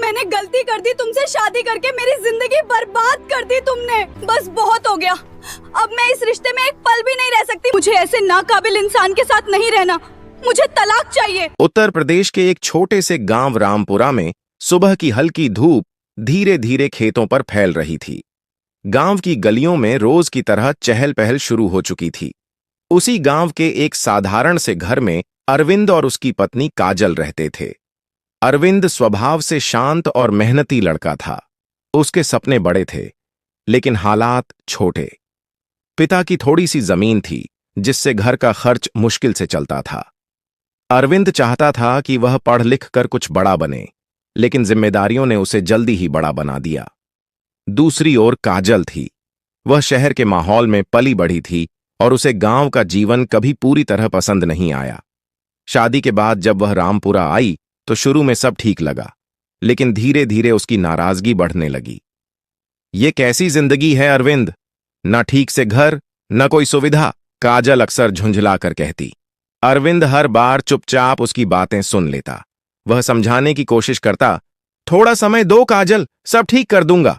मैंने गलती कर दी, तुमसे शादी करके मेरी जिंदगी बर्बाद कर दी तुमने। बस बहुत हो गया, अब मैं इस रिश्ते में एक पल भी नहीं रह सकती। मुझे ऐसे नाकाबिल इंसान के साथ नहीं रहना, मुझे तलाक चाहिए। उत्तर प्रदेश के एक छोटे से गांव रामपुरा में सुबह की हल्की धूप धीरे धीरे खेतों पर फैल रही थी। गांव की गलियों में रोज की तरह चहल पहल शुरू हो चुकी थी। उसी गांव के एक साधारण से घर में अरविंद और उसकी पत्नी काजल रहते थे। अरविंद स्वभाव से शांत और मेहनती लड़का था। उसके सपने बड़े थे, लेकिन हालात छोटे। पिता की थोड़ी सी जमीन थी, जिससे घर का खर्च मुश्किल से चलता था। अरविंद चाहता था कि वह पढ़ लिख कर कुछ बड़ा बने, लेकिन जिम्मेदारियों ने उसे जल्दी ही बड़ा बना दिया। दूसरी ओर काजल थी। वह शहर के माहौल में पली बढ़ी थी और उसे गांव का जीवन कभी पूरी तरह पसंद नहीं आया। शादी के बाद जब वह रामपुरा आई तो शुरू में सब ठीक लगा, लेकिन धीरे धीरे उसकी नाराजगी बढ़ने लगी। ये कैसी जिंदगी है अरविंद, न ठीक से घर न कोई सुविधा, काजल अक्सर झुंझला कर कहती। अरविंद हर बार चुपचाप उसकी बातें सुन लेता। वह समझाने की कोशिश करता, थोड़ा समय दो काजल, सब ठीक कर दूंगा।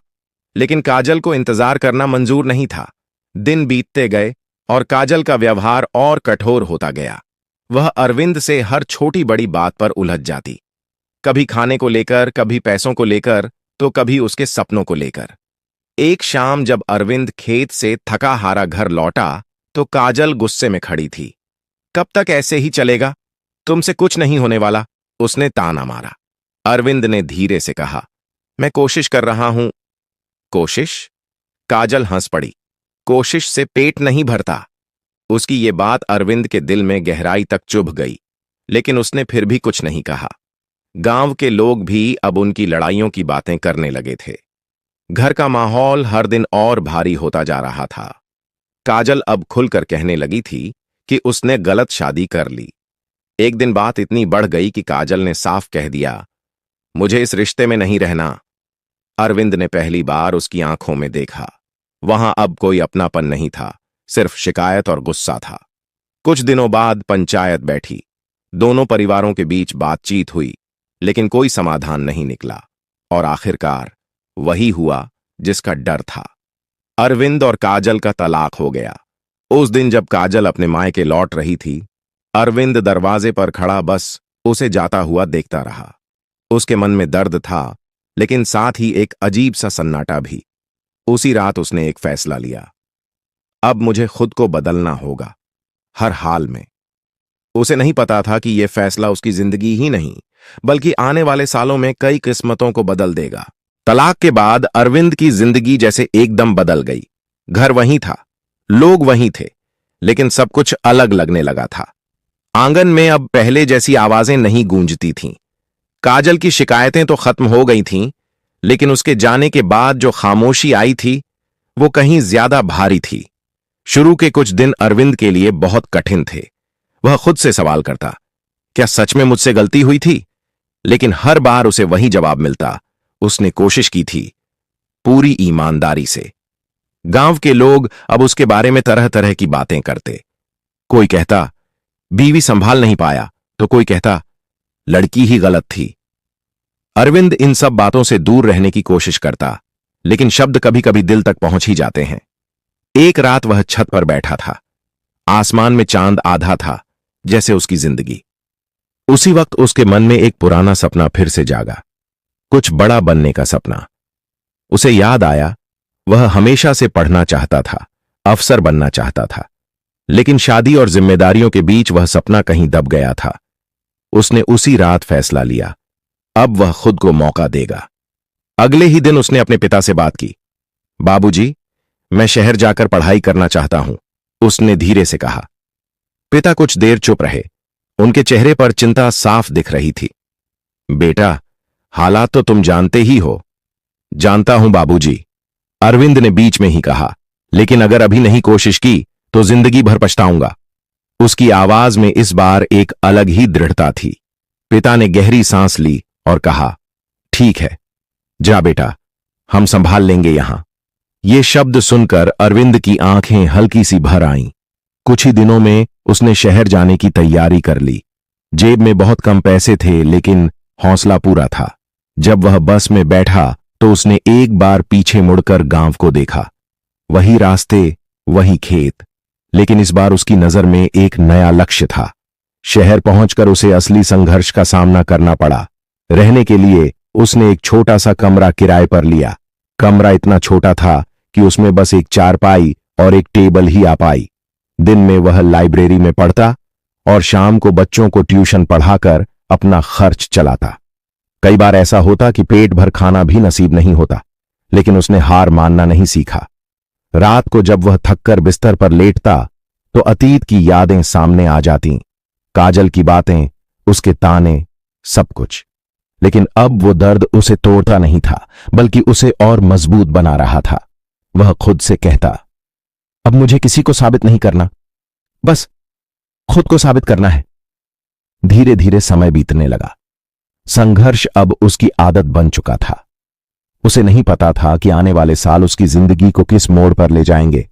लेकिन काजल को इंतजार करना मंजूर नहीं था। दिन बीतते गए और काजल का व्यवहार और कठोर होता गया। वह अरविंद से हर छोटी बड़ी बात पर उलझ जाती, कभी खाने को लेकर, कभी पैसों को लेकर, तो कभी उसके सपनों को लेकर। एक शाम जब अरविंद खेत से थका हारा घर लौटा तो काजल गुस्से में खड़ी थी। कब तक ऐसे ही चलेगा, तुमसे कुछ नहीं होने वाला, उसने ताना मारा। अरविंद ने धीरे से कहा, मैं कोशिश कर रहा हूं। कोशिश? काजल हंस पड़ी। कोशिश से पेट नहीं भरता। उसकी ये बात अरविंद के दिल में गहराई तक चुभ गई, लेकिन उसने फिर भी कुछ नहीं कहा। गांव के लोग भी अब उनकी लड़ाइयों की बातें करने लगे थे। घर का माहौल हर दिन और भारी होता जा रहा था। काजल अब खुलकर कहने लगी थी कि उसने गलत शादी कर ली। एक दिन बात इतनी बढ़ गई कि काजल ने साफ कह दिया, मुझे इस रिश्ते में नहीं रहना। अरविंद ने पहली बार उसकी आंखों में देखा। वहां अब कोई अपनापन नहीं था, सिर्फ शिकायत और गुस्सा था। कुछ दिनों बाद पंचायत बैठी। दोनों परिवारों के बीच बातचीत हुई, लेकिन कोई समाधान नहीं निकला और आखिरकार वही हुआ जिसका डर था। अरविंद और काजल का तलाक हो गया। उस दिन जब काजल अपने मायके लौट रही थी, अरविंद दरवाजे पर खड़ा बस उसे जाता हुआ देखता रहा। उसके मन में दर्द था, लेकिन साथ ही एक अजीब सा सन्नाटा भी। उसी रात उसने एक फैसला लिया, अब मुझे खुद को बदलना होगा, हर हाल में। उसे नहीं पता था कि यह फैसला उसकी जिंदगी ही नहीं, बल्कि आने वाले सालों में कई किस्मतों को बदल देगा। तलाक के बाद अरविंद की जिंदगी जैसे एकदम बदल गई। घर वहीं था, लोग वहीं थे, लेकिन सब कुछ अलग लगने लगा था। आंगन में अब पहले जैसी आवाजें नहीं गूंजती थीं। काजल की शिकायतें तो खत्म हो गई थीं, लेकिन उसके जाने के बाद जो खामोशी आई थी, वो कहीं ज्यादा भारी थी। शुरू के कुछ दिन अरविंद के लिए बहुत कठिन थे। वह खुद से सवाल करता, क्या सच में मुझसे गलती हुई थी? लेकिन हर बार उसे वही जवाब मिलता, उसने कोशिश की थी, पूरी ईमानदारी से। गांव के लोग अब उसके बारे में तरह तरह की बातें करते। कोई कहता, बीवी संभाल नहीं पाया, तो कोई कहता, लड़की ही गलत थी। अरविंद इन सब बातों से दूर रहने की कोशिश करता, लेकिन शब्द कभी कभी दिल तक पहुंच ही जाते हैं। एक रात वह छत पर बैठा था। आसमान में चांद आधा था, जैसे उसकी जिंदगी। उसी वक्त उसके मन में एक पुराना सपना फिर से जागा, कुछ बड़ा बनने का सपना। उसे याद आया, वह हमेशा से पढ़ना चाहता था, अफसर बनना चाहता था, लेकिन शादी और जिम्मेदारियों के बीच वह सपना कहीं दब गया था। उसने उसी रात फैसला लिया, अब वह खुद को मौका देगा। अगले ही दिन उसने अपने पिता से बात की। बाबूजी, मैं शहर जाकर पढ़ाई करना चाहता हूं, उसने धीरे से कहा। पिता कुछ देर चुप रहे। उनके चेहरे पर चिंता साफ दिख रही थी। बेटा, हालात तो तुम जानते ही हो। जानता हूं बाबूजी, अरविंद ने बीच में ही कहा, लेकिन अगर अभी नहीं कोशिश की तो जिंदगी भर पछताऊंगा। उसकी आवाज में इस बार एक अलग ही दृढ़ता थी। पिता ने गहरी सांस ली और कहा, ठीक है, जा बेटा, हम संभाल लेंगे यहां। ये शब्द सुनकर अरविंद की आंखें हल्की सी भर आईं। कुछ ही दिनों में उसने शहर जाने की तैयारी कर ली। जेब में बहुत कम पैसे थे, लेकिन हौसला पूरा था। जब वह बस में बैठा तो उसने एक बार पीछे मुड़कर गांव को देखा। वही रास्ते, वही खेत, लेकिन इस बार उसकी नजर में एक नया लक्ष्य था। शहर पहुंचकर उसे असली संघर्ष का सामना करना पड़ा। रहने के लिए उसने एक छोटा सा कमरा किराए पर लिया। कमरा इतना छोटा था कि उसमें बस एक चारपाई और एक टेबल ही आ पाई। दिन में वह लाइब्रेरी में पढ़ता और शाम को बच्चों को ट्यूशन पढ़ाकर अपना खर्च चलाता। कई बार ऐसा होता कि पेट भर खाना भी नसीब नहीं होता, लेकिन उसने हार मानना नहीं सीखा। रात को जब वह थककर बिस्तर पर लेटता तो अतीत की यादें सामने आ जातीं, काजल की बातें, उसके ताने, सब कुछ। लेकिन अब वो दर्द उसे तोड़ता नहीं था, बल्कि उसे और मजबूत बना रहा था। वह खुद से कहता, अब मुझे किसी को साबित नहीं करना, बस खुद को साबित करना है। धीरे धीरे समय बीतने लगा। संघर्ष अब उसकी आदत बन चुका था। उसे नहीं पता था कि आने वाले साल उसकी जिंदगी को किस मोड़ पर ले जाएंगे,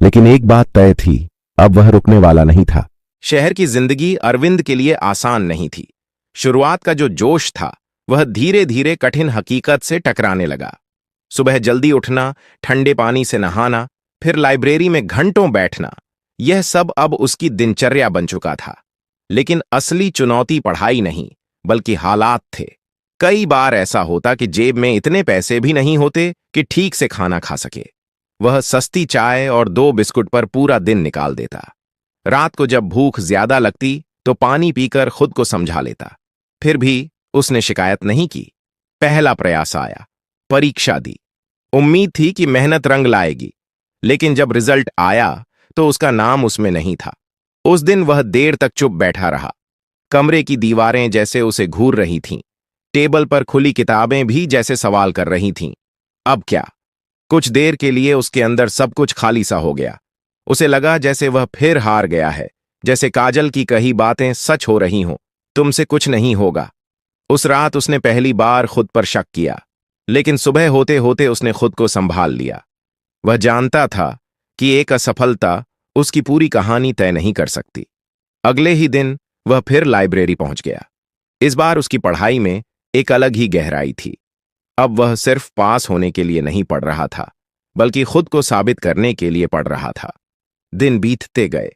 लेकिन एक बात तय थी, अब वह रुकने वाला नहीं था। शहर की जिंदगी अरविंद के लिए आसान नहीं थी। शुरुआत का जो जोश था वह धीरे धीरे कठिन हकीकत से टकराने लगा। सुबह जल्दी उठना, ठंडे पानी से नहाना, फिर लाइब्रेरी में घंटों बैठना, यह सब अब उसकी दिनचर्या बन चुका था। लेकिन असली चुनौती पढ़ाई नहीं, बल्कि हालात थे। कई बार ऐसा होता कि जेब में इतने पैसे भी नहीं होते कि ठीक से खाना खा सके। वह सस्ती चाय और 2 बिस्कुट पर पूरा दिन निकाल देता। रात को जब भूख ज्यादा लगती तो पानी पीकर खुद को समझा लेता। फिर भी उसने शिकायत नहीं की। पहला प्रयास आया, परीक्षा दी। उम्मीद थी कि मेहनत रंग लाएगी, लेकिन जब रिजल्ट आया तो उसका नाम उसमें नहीं था। उस दिन वह देर तक चुप बैठा रहा। कमरे की दीवारें जैसे उसे घूर रही थीं। टेबल पर खुली किताबें भी जैसे सवाल कर रही थीं। अब क्या? कुछ देर के लिए उसके अंदर सब कुछ खाली सा हो गया। उसे लगा जैसे वह फिर हार गया है, जैसे काजल की कही बातें सच हो रही हों, तुमसे कुछ नहीं होगा। उस रात उसने पहली बार खुद पर शक किया, लेकिन सुबह होते होते उसने खुद को संभाल लिया। वह जानता था कि एक असफलता उसकी पूरी कहानी तय नहीं कर सकती। अगले ही दिन वह फिर लाइब्रेरी पहुंच गया। इस बार उसकी पढ़ाई में एक अलग ही गहराई थी। अब वह सिर्फ पास होने के लिए नहीं पढ़ रहा था, बल्कि खुद को साबित करने के लिए पढ़ रहा था। दिन बीतते गए।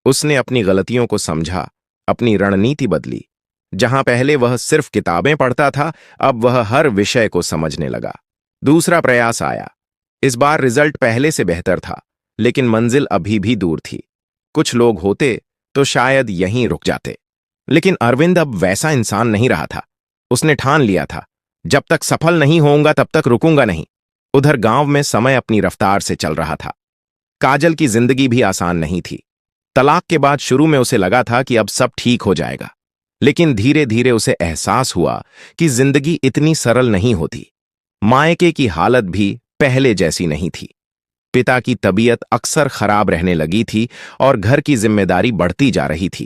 उसने अपनी गलतियों को समझा, अपनी रणनीति बदली। जहां पहले वह सिर्फ किताबें पढ़ता था, अब वह हर विषय को समझने लगा। दूसरा प्रयास आया। इस बार रिजल्ट पहले से बेहतर था, लेकिन मंजिल अभी भी दूर थी। कुछ लोग होते तो शायद यहीं रुक जाते, लेकिन अरविंद अब वैसा इंसान नहीं रहा था। उसने ठान लिया था, जब तक सफल नहीं होऊंगा तब तक रुकूंगा नहीं। उधर गांव में समय अपनी रफ्तार से चल रहा था। काजल की जिंदगी भी आसान नहीं थी। तलाक के बाद शुरू में उसे लगा था कि अब सब ठीक हो जाएगा, लेकिन धीरे धीरे उसे एहसास हुआ कि जिंदगी इतनी सरल नहीं होती। मायके की हालत भी पहले जैसी नहीं थी। पिता की तबीयत अक्सर खराब रहने लगी थी और घर की जिम्मेदारी बढ़ती जा रही थी।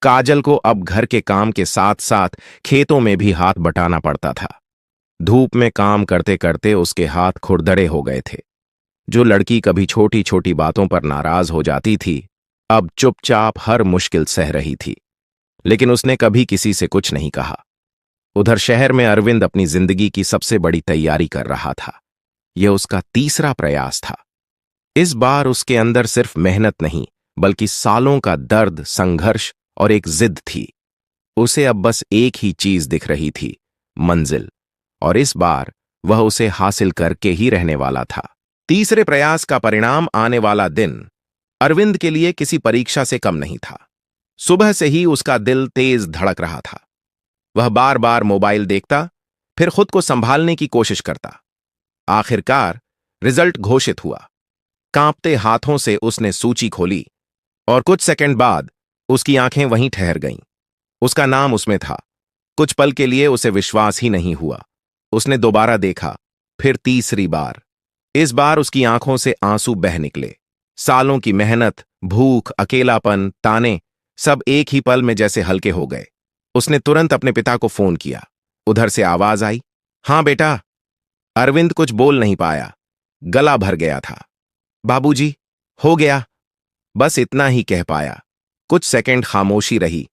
काजल को अब घर के काम के साथ साथ खेतों में भी हाथ बटाना पड़ता था। धूप में काम करते करते उसके हाथ खुरदरे हो गए थे। जो लड़की कभी छोटी छोटी बातों पर नाराज हो जाती थी, अब चुपचाप हर मुश्किल सह रही थी, लेकिन उसने कभी किसी से कुछ नहीं कहा। उधर शहर में अरविंद अपनी जिंदगी की सबसे बड़ी तैयारी कर रहा था। यह उसका तीसरा प्रयास था। इस बार उसके अंदर सिर्फ मेहनत नहीं, बल्कि सालों का दर्द, संघर्ष और एक जिद थी। उसे अब बस एक ही चीज दिख रही थी, मंजिल, और इस बार वह उसे हासिल करके ही रहने वाला था। तीसरे प्रयास का परिणाम आने वाला दिन अरविंद के लिए किसी परीक्षा से कम नहीं था। सुबह से ही उसका दिल तेज धड़क रहा था। वह बार बार मोबाइल देखता, फिर खुद को संभालने की कोशिश करता। आखिरकार रिजल्ट घोषित हुआ। कांपते हाथों से उसने सूची खोली और कुछ सेकंड बाद उसकी आंखें वहीं ठहर गईं। उसका नाम उसमें था। कुछ पल के लिए उसे विश्वास ही नहीं हुआ। उसने दोबारा देखा, फिर तीसरी बार। इस बार उसकी आंखों से आंसू बह निकले। सालों की मेहनत, भूख, अकेलापन, ताने, सब एक ही पल में जैसे हल्के हो गए। उसने तुरंत अपने पिता को फोन किया। उधर से आवाज आई, हाँ बेटा। अरविंद कुछ बोल नहीं पाया, गला भर गया था। बाबूजी, हो गया, बस इतना ही कह पाया। कुछ सेकंड खामोशी रही,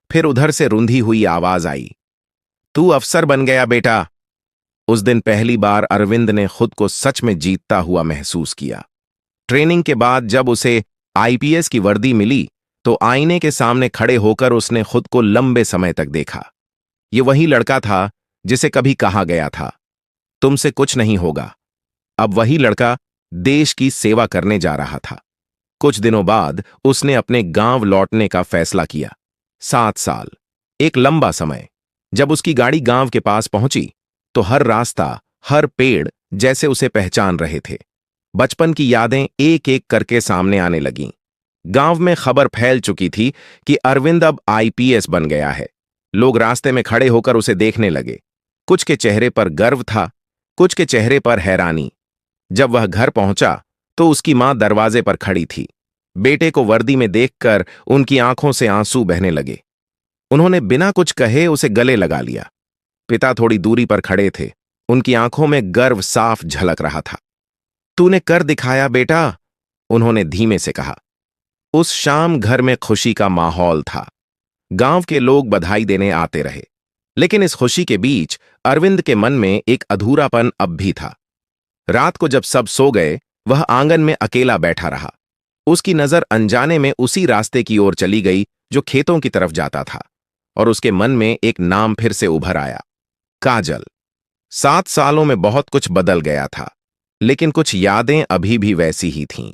फिर उधर से रुंधी हुई आवाज आई, तू अफसर बन गया बेटा, उस दिन पहली बार अरविंद ने खुद को सच में जीतता हुआ महसूस किया। ट्रेनिंग के बाद जब उसे आईपीएस की वर्दी मिली तो आईने के सामने खड़े होकर उसने खुद को लंबे समय तक देखा। ये वही लड़का था जिसे कभी कहा गया था, तुमसे कुछ नहीं होगा। अब वही लड़का देश की सेवा करने जा रहा था। कुछ दिनों बाद उसने अपने गांव लौटने का फैसला किया। 7 साल, एक लंबा समय। जब उसकी गाड़ी गांव के पास पहुंची तो हर रास्ता, हर पेड़ जैसे उसे पहचान रहे थे। बचपन की यादें एक एक करके सामने आने लगीं। गांव में खबर फैल चुकी थी कि अरविंद अब आईपीएस बन गया है। लोग रास्ते में खड़े होकर उसे देखने लगे। कुछ के चेहरे पर गर्व था, कुछ के चेहरे पर हैरानी। जब वह घर पहुंचा तो उसकी मां दरवाजे पर खड़ी थी। बेटे को वर्दी में देखकर उनकी आंखों से आंसू बहने लगे। उन्होंने बिना कुछ कहे उसे गले लगा लिया। पिता थोड़ी दूरी पर खड़े थे। उनकी आंखों में गर्व साफ झलक रहा था। तूने कर दिखाया बेटा, उन्होंने धीमे से कहा। उस शाम घर में खुशी का माहौल था। गांव के लोग बधाई देने आते रहे, लेकिन इस खुशी के बीच अरविंद के मन में एक अधूरापन अब भी था। रात को जब सब सो गए, वह आंगन में अकेला बैठा रहा। उसकी नजर अनजाने में उसी रास्ते की ओर चली गई जो खेतों की तरफ जाता था, और उसके मन में एक नाम फिर से उभर आया, काजल। 7 सालों में बहुत कुछ बदल गया था, लेकिन कुछ यादें अभी भी वैसी ही थीं।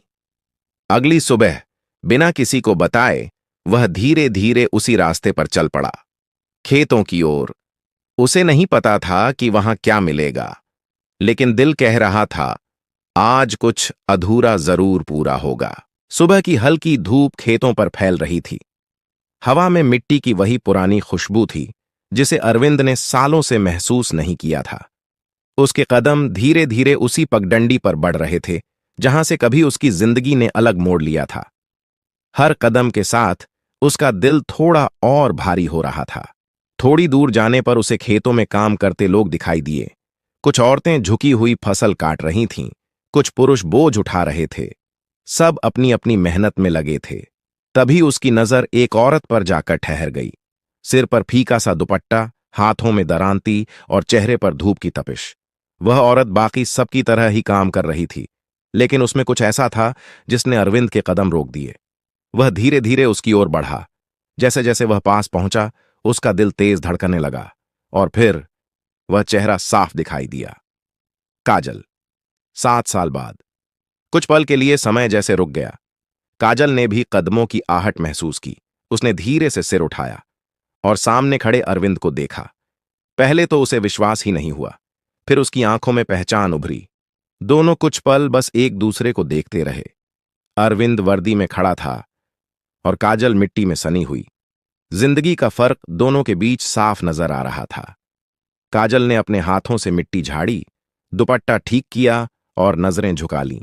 अगली सुबह बिना किसी को बताए वह धीरे धीरे उसी रास्ते पर चल पड़ा, खेतों की ओर। उसे नहीं पता था कि वहां क्या मिलेगा, लेकिन दिल कह रहा था, आज कुछ अधूरा जरूर पूरा होगा। सुबह की हल्की धूप खेतों पर फैल रही थी। हवा में मिट्टी की वही पुरानी खुशबू थी जिसे अरविंद ने सालों से महसूस नहीं किया था। उसके कदम धीरे धीरे उसी पगडंडी पर बढ़ रहे थे जहां से कभी उसकी जिंदगी ने अलग मोड़ लिया था। हर कदम के साथ उसका दिल थोड़ा और भारी हो रहा था। थोड़ी दूर जाने पर उसे खेतों में काम करते लोग दिखाई दिए। कुछ औरतें झुकी हुई फसल काट रही थीं, कुछ पुरुष बोझ उठा रहे थे। सब अपनी अपनी मेहनत में लगे थे। तभी उसकी नजर एक औरत पर जाकर ठहर गई। सिर पर फीका सा दुपट्टा, हाथों में दरांती और चेहरे पर धूप की तपिश। वह औरत बाकी सबकी तरह ही काम कर रही थी, लेकिन उसमें कुछ ऐसा था जिसने अरविंद के कदम रोक दिए। वह धीरे धीरे उसकी ओर बढ़ा। जैसे जैसे वह पास पहुंचा, उसका दिल तेज धड़कने लगा, और फिर वह चेहरा साफ दिखाई दिया, काजल। 7 साल बाद। कुछ पल के लिए समय जैसे रुक गया। काजल ने भी कदमों की आहट महसूस की। उसने धीरे से सिर उठाया और सामने खड़े अरविंद को देखा। पहले तो उसे विश्वास ही नहीं हुआ, फिर उसकी आंखों में पहचान उभरी। दोनों कुछ पल बस एक दूसरे को देखते रहे। अरविंद वर्दी में खड़ा था और काजल मिट्टी में सनी हुई। जिंदगी का फर्क दोनों के बीच साफ नजर आ रहा था। काजल ने अपने हाथों से मिट्टी झाड़ी, दुपट्टा ठीक किया और नजरें झुका लीं।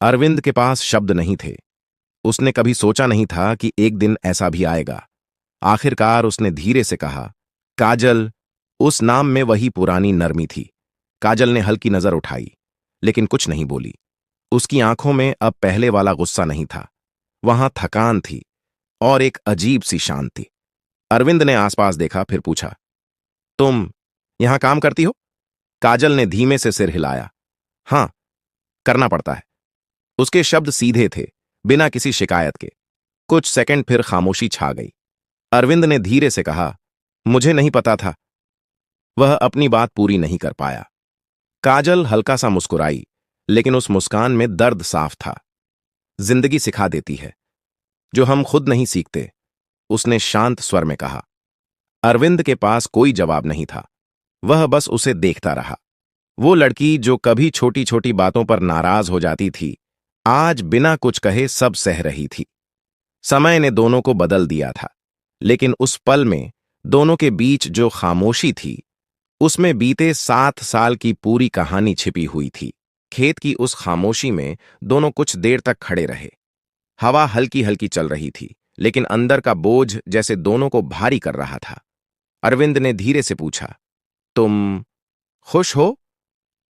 अरविंद के पास शब्द नहीं थे। उसने कभी सोचा नहीं था कि एक दिन ऐसा भी आएगा। आखिरकार उसने धीरे से कहा, काजल। उस नाम में वही पुरानी नरमी थी। काजल ने हल्की नजर उठाई, लेकिन कुछ नहीं बोली। उसकी आंखों में अब पहले वाला गुस्सा नहीं था। वहां थकान थी और एक अजीब सी शांति। अरविंद ने आसपास देखा, फिर पूछा, तुम यहां काम करती हो? काजल ने धीमे से सिर हिलाया। हां, करना पड़ता है। उसके शब्द सीधे थे, बिना किसी शिकायत के। कुछ सेकंड फिर खामोशी छा गई। अरविंद ने धीरे से कहा, मुझे नहीं पता था। वह अपनी बात पूरी नहीं कर पाया। काजल हल्का सा मुस्कुराई, लेकिन उस मुस्कान में दर्द साफ था। जिंदगी सिखा देती है जो हम खुद नहीं सीखते, उसने शांत स्वर में कहा। अरविंद के पास कोई जवाब नहीं था। वह बस उसे देखता रहा। वो लड़की जो कभी छोटी छोटी बातों पर नाराज हो जाती थी, आज बिना कुछ कहे सब सह रही थी। समय ने दोनों को बदल दिया था, लेकिन उस पल में दोनों के बीच जो खामोशी थी, उसमें बीते 7 साल की पूरी कहानी छिपी हुई थी। खेत की उस खामोशी में दोनों कुछ देर तक खड़े रहे। हवा हल्की हल्की चल रही थी, लेकिन अंदर का बोझ जैसे दोनों को भारी कर रहा था। अरविंद ने धीरे से पूछा, तुम खुश हो?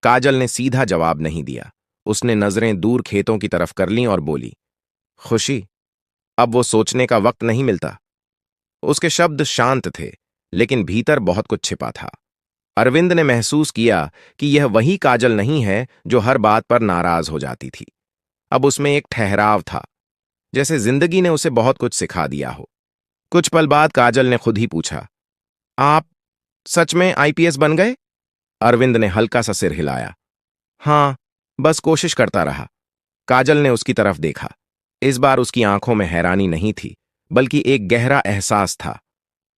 काजल ने सीधा जवाब नहीं दिया। उसने नजरें दूर खेतों की तरफ कर लीं और बोली, खुशी? अब वो सोचने का वक्त नहीं मिलता। उसके शब्द शांत थे, लेकिन भीतर बहुत कुछ छिपा था। अरविंद ने महसूस किया कि यह वही काजल नहीं है जो हर बात पर नाराज हो जाती थी। अब उसमें एक ठहराव था, जैसे जिंदगी ने उसे बहुत कुछ सिखा दिया हो। कुछ पल बाद काजल ने खुद ही पूछा, आप सच में आईपीएस बन गए? अरविंद ने हल्का सा सिर हिलाया। हाँ, बस कोशिश करता रहा। काजल ने उसकी तरफ देखा। इस बार उसकी आंखों में हैरानी नहीं थी, बल्कि एक गहरा एहसास था।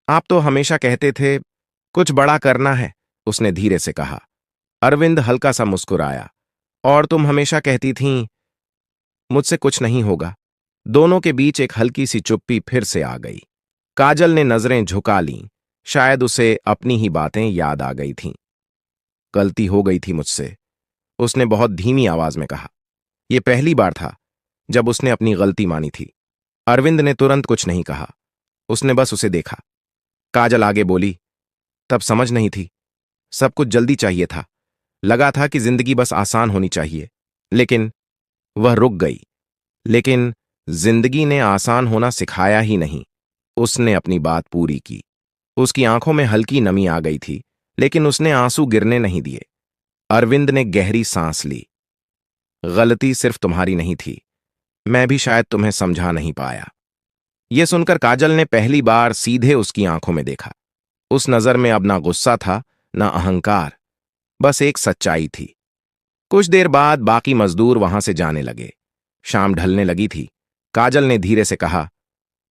आप तो हमेशा कहते थे कुछ बड़ा करना है, उसने धीरे से कहा। अरविंद हल्का सा मुस्कुराया। और तुम हमेशा कहती थीं मुझसे कुछ नहीं होगा। दोनों के बीच एक हल्की सी चुप्पी फिर से आ गई। काजल ने नजरें झुका लीं, शायद उसे अपनी ही बातें याद आ गई थीं। गलती हो गई थी मुझसे, उसने बहुत धीमी आवाज में कहा। यह पहली बार था जब उसने अपनी गलती मानी थी। अरविंद ने तुरंत कुछ नहीं कहा, उसने बस उसे देखा। काजल आगे बोली, तब समझ नहीं थी, सब कुछ जल्दी चाहिए था। लगा था कि जिंदगी बस आसान होनी चाहिए। लेकिन वह रुक गई। लेकिन जिंदगी ने आसान होना सिखाया ही नहीं। उसने अपनी बात पूरी की। उसकी आंखों में हल्की नमी आ गई थी, लेकिन उसने आंसू गिरने नहीं दिए। अरविंद ने गहरी सांस ली। गलती सिर्फ तुम्हारी नहीं थी, मैं भी शायद तुम्हें समझा नहीं पाया। यह सुनकर काजल ने पहली बार सीधे उसकी आंखों में देखा। उस नजर में अब ना गुस्सा था, ना अहंकार, बस एक सच्चाई थी। कुछ देर बाद बाकी मजदूर वहां से जाने लगे। शाम ढलने लगी थी। काजल ने धीरे से कहा,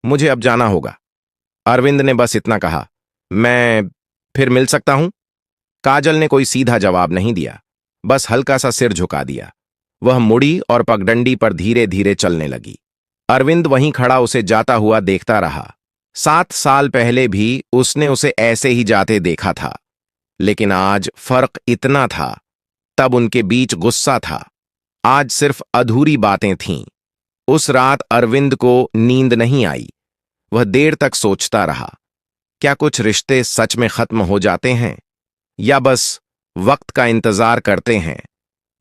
मुझे अब जाना होगा। अरविंद ने बस इतना कहा, मैं फिर मिल सकता हूं? काजल ने कोई सीधा जवाब नहीं दिया, बस हल्का सा सिर झुका दिया। वह मुड़ी और पगडंडी पर धीरे धीरे चलने लगी। अरविंद वहीं खड़ा उसे जाता हुआ देखता रहा। 7 साल पहले भी उसने उसे ऐसे ही जाते देखा था, लेकिन आज फर्क इतना था। तब उनके बीच गुस्सा था, आज सिर्फ अधूरी बातें थीं। उस रात अरविंद को नींद नहीं आई। वह देर तक सोचता रहा, क्या कुछ रिश्ते सच में खत्म हो जाते हैं, या बस वक्त का इंतजार करते हैं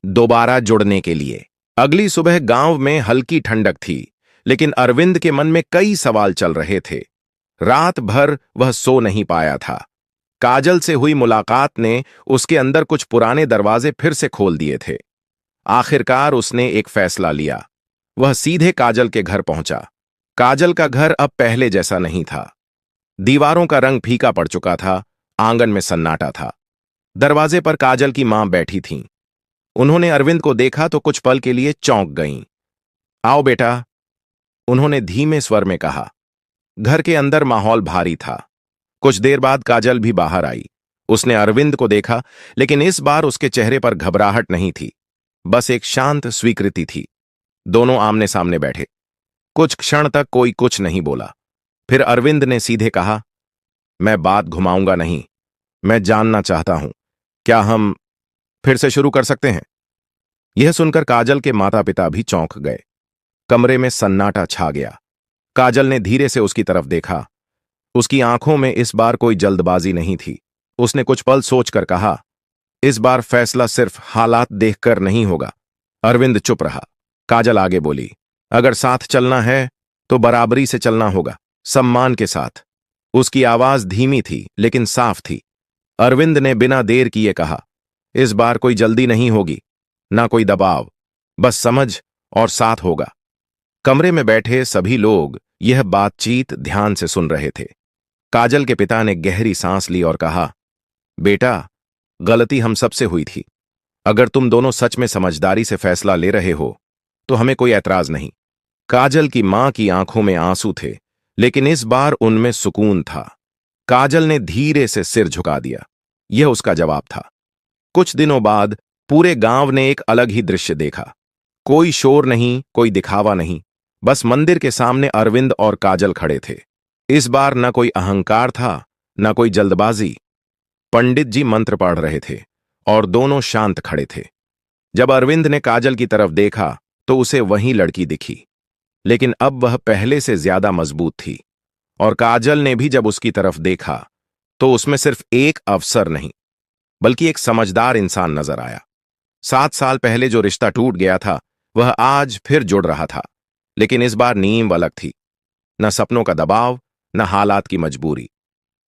दोबारा जुड़ने के लिए। अगली सुबह गांव में हल्की ठंडक थी, लेकिन अरविंद के मन में कई सवाल चल रहे थे। रात भर वह सो नहीं पाया था। काजल से हुई मुलाकात ने उसके अंदर कुछ पुराने दरवाजे फिर से खोल दिए थे। आखिरकार उसने एक फैसला लिया। वह सीधे काजल के घर पहुंचा। काजल का घर अब पहले जैसा नहीं था। दीवारों का रंग फीका पड़ चुका था, आंगन में सन्नाटा था। दरवाजे पर काजल की मां बैठी थीं। उन्होंने अरविंद को देखा तो कुछ पल के लिए चौंक गईं। आओ बेटा, उन्होंने धीमे स्वर में कहा। घर के अंदर माहौल भारी था। कुछ देर बाद काजल भी बाहर आई। उसने अरविंद को देखा, लेकिन इस बार उसके चेहरे पर घबराहट नहीं थी, बस एक शांत स्वीकृति थी। दोनों आमने सामने बैठे। कुछ क्षण तक कोई कुछ नहीं बोला। फिर अरविंद ने सीधे कहा, मैं बात घुमाऊंगा नहीं, मैं जानना चाहता हूं, क्या हम फिर से शुरू कर सकते हैं? यह सुनकर काजल के माता पिता भी चौंक गए। कमरे में सन्नाटा छा गया। काजल ने धीरे से उसकी तरफ देखा। उसकी आंखों में इस बार कोई जल्दबाजी नहीं थी। उसने कुछ पल सोचकर कहा, इस बार फैसला सिर्फ हालात देखकर नहीं होगा। अरविंद चुप रहा। काजल आगे बोली, अगर साथ चलना है तो बराबरी से चलना होगा, सम्मान के साथ। उसकी आवाज धीमी थी लेकिन साफ थी। अरविंद ने बिना देर किए कहा, इस बार कोई जल्दी नहीं होगी, ना कोई दबाव, बस समझ और साथ होगा। कमरे में बैठे सभी लोग यह बातचीत ध्यान से सुन रहे थे। काजल के पिता ने गहरी सांस ली और कहा, बेटा, गलती हम सबसे हुई थी। अगर तुम दोनों सच में समझदारी से फैसला ले रहे हो तो हमें कोई ऐतराज नहीं। काजल की मां की आंखों में आंसू थे, लेकिन इस बार उनमें सुकून था। काजल ने धीरे से सिर झुका दिया। यह उसका जवाब था। कुछ दिनों बाद पूरे गांव ने एक अलग ही दृश्य देखा। कोई शोर नहीं, कोई दिखावा नहीं, बस मंदिर के सामने अरविंद और काजल खड़े थे। इस बार न कोई अहंकार था, न कोई जल्दबाजी। पंडित जी मंत्र पढ़ रहे थे और दोनों शांत खड़े थे। जब अरविंद ने काजल की तरफ देखा तो उसे वही लड़की दिखी, लेकिन अब वह पहले से ज्यादा मजबूत थी। और काजल ने भी जब उसकी तरफ देखा तो उसमें सिर्फ एक अफसर नहीं, बल्कि एक समझदार इंसान नजर आया। 7 साल पहले जो रिश्ता टूट गया था वह आज फिर जुड़ रहा था, लेकिन इस बार नींव अलग थी। न सपनों का दबाव, न हालात की मजबूरी,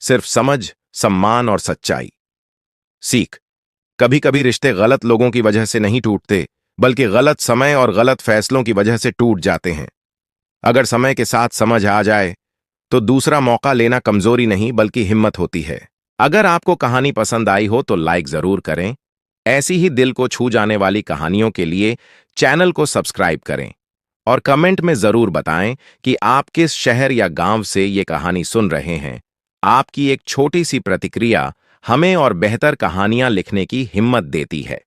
सिर्फ समझ, सम्मान और सच्चाई। सीख। कभी कभी रिश्ते गलत लोगों की वजह से नहीं टूटते, बल्कि गलत समय और गलत फैसलों की वजह से टूट जाते हैं। अगर समय के साथ समझ आ जाए तो दूसरा मौका लेना कमजोरी नहीं बल्कि हिम्मत होती है। अगर आपको कहानी पसंद आई हो तो लाइक जरूर करें। ऐसी ही दिल को छू जाने वाली कहानियों के लिए चैनल को सब्सक्राइब करें और कमेंट में जरूर बताएं कि आप किस शहर या गांव से ये कहानी सुन रहे हैं। आपकी एक छोटी सी प्रतिक्रिया हमें और बेहतर कहानियां लिखने की हिम्मत देती है।